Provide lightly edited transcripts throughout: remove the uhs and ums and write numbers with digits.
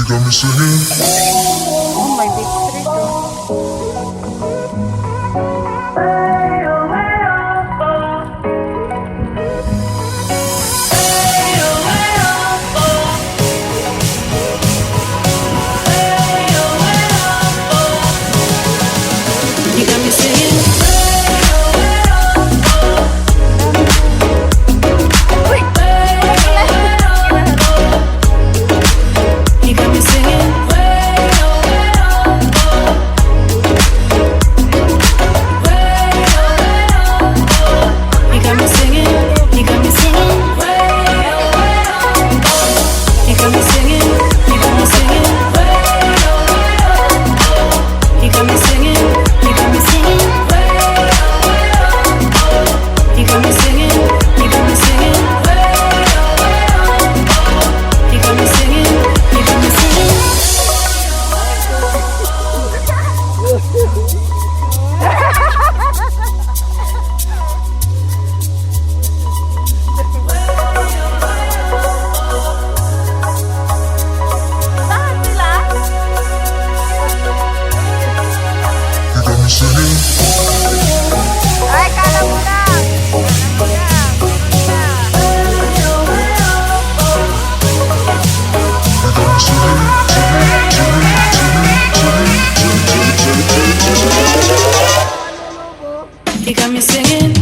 got me singing. Oh, may victory to. You got me singing. Uy! You got me singing. You got me singing. You got me singing. You got me singing. You got me singing. You got me singing. You got me singing. You got me singing. You got me singing. You got me singing. You got me singing. Saan sila? You got me singing. Ay, kala mo lang. You got me singing. You got me singing.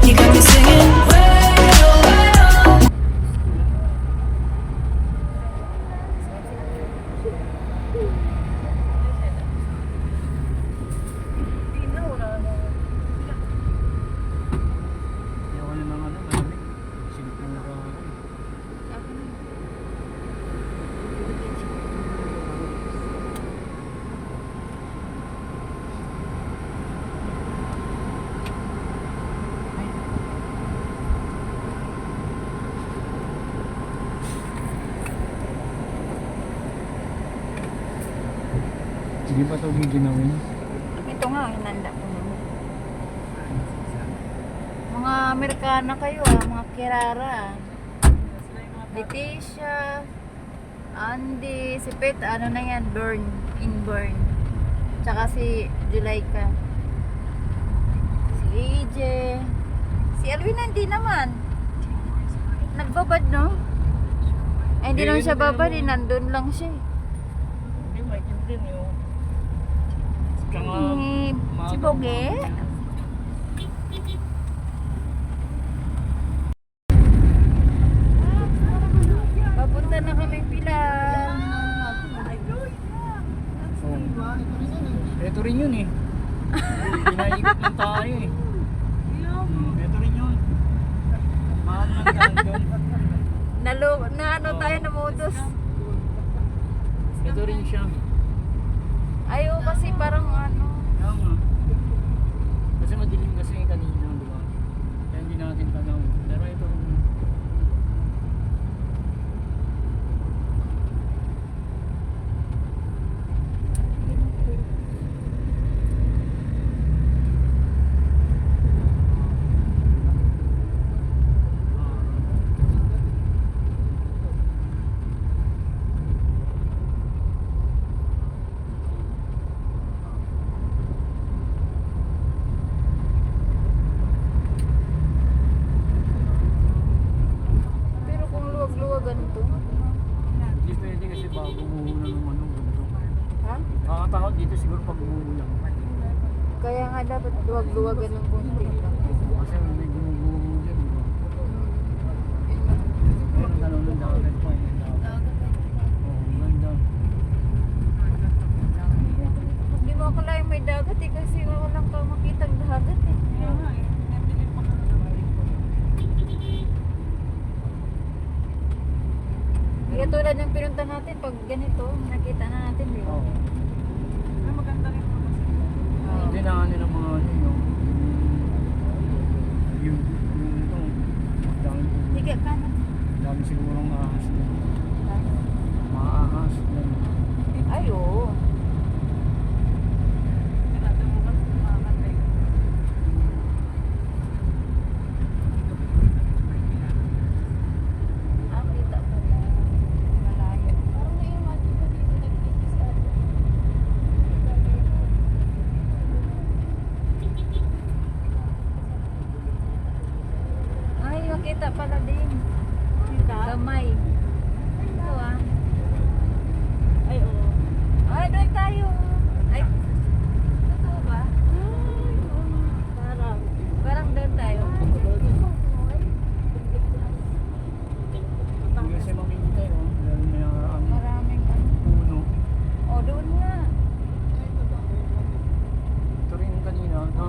You got me singing. Ayaw na mga ano, malamig. Silip na ako. Sige pa ito giginawin. Ito nga, hinanda ko na. Mga Amerikana kayo mga Kirara. Leticia, Andy, si Pet, ano na yan, Burn. Tsaka si Julayka. Si AJ. Si Alwin hindi naman. Nagbabad, no? Ay, hindi naman siya babad, nandun lang siya. Hindi, maikintin yun. Tsaka, Si Boge. Papunta na kami pila. Ito rin yun eh. Pinaikot lang tayo eh. Ito rin yun. Mahal lang daan doon. Na ano tayo na modus. Ito rin siya. Ayaw kasi parang ano. Kaya nga. Kasi madilim kasi kanina, di ba? Kaya hindi natin tanaw. Pero ito rin. Pero kung luwag-luwag ganito. Hindi pwede kasi bago umuulan ng ano. Ha? Nakakatakot dito siguro pag umuulan. Kaya nga dapat luwag-luwagan ng konti. Kasi may gumugulo dyan, di ba? Ayun, ang gano'n ng dagat pa. Yung dagat. Oo, ang ganda. Hindi mo akalain may dagat eh kasi walang kang makitang dagat eh. Kaya tulad ng pinunta natin, pag ganito, nakita na natin, di ba? Oo. Oo. Hindi na nila mga ano yung ito. Dami, Sige, kanan. dami sigurong ahas doon. Mga ahas doon. Ay, oo. kita pala din. Gamay. Ito ah. Ay, oo. Ay, doon tayo. Ay, totoo ba? Parang. Parang doon tayo. Hanggang sa mamintay, oh. Dahil may ang Maraming ano. puno. Oh, doon nga. Ito rin yung kanina, no?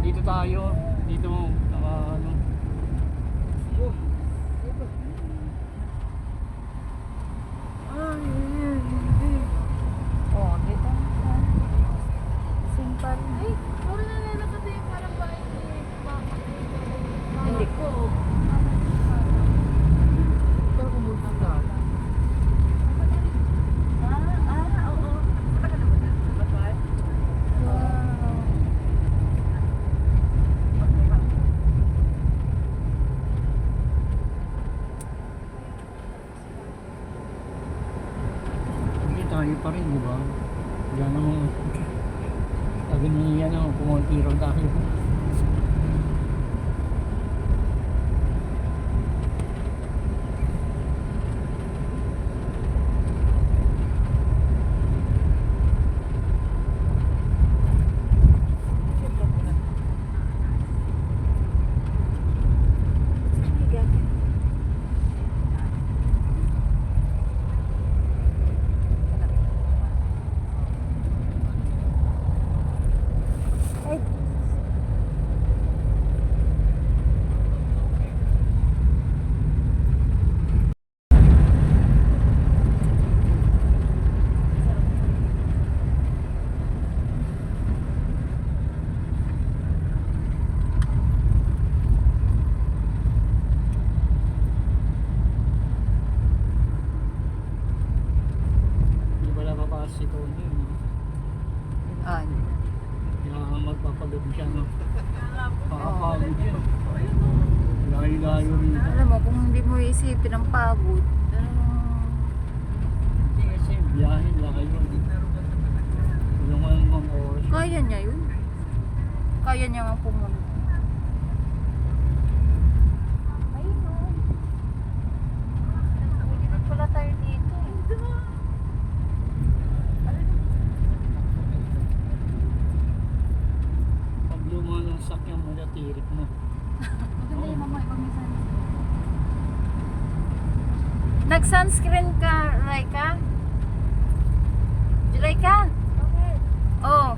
Dito tayo. Dito, ano. Oh, dito. Simple. Ay, puro na lalakad na yung parang bahay ni Mama. Hindi ko. Pero pumunta ka. Oo. Wow. Hindi tayo pa rin, di ba? Yan ang sabi niya na pumunti ron tayo. Hindi pala papasok si Tony. No? Ah, Kaya magpapagabi siya, no? Pakapagod yun. Layo-layo rin. alam mo, kung hindi mo isipin ang pagod, Hindi kasi biyahe, layo. Walang mga oras. kaya niya yun. Kaya niya nga pumunta. Ayun o. Pwede rin pala tayo dito. Pag luma ng sakyan mo, natirik mo. Maganda yung mama, ipag may sunscreen. Nag-sunscreen ka, Raika? Raika? Okay. Oh.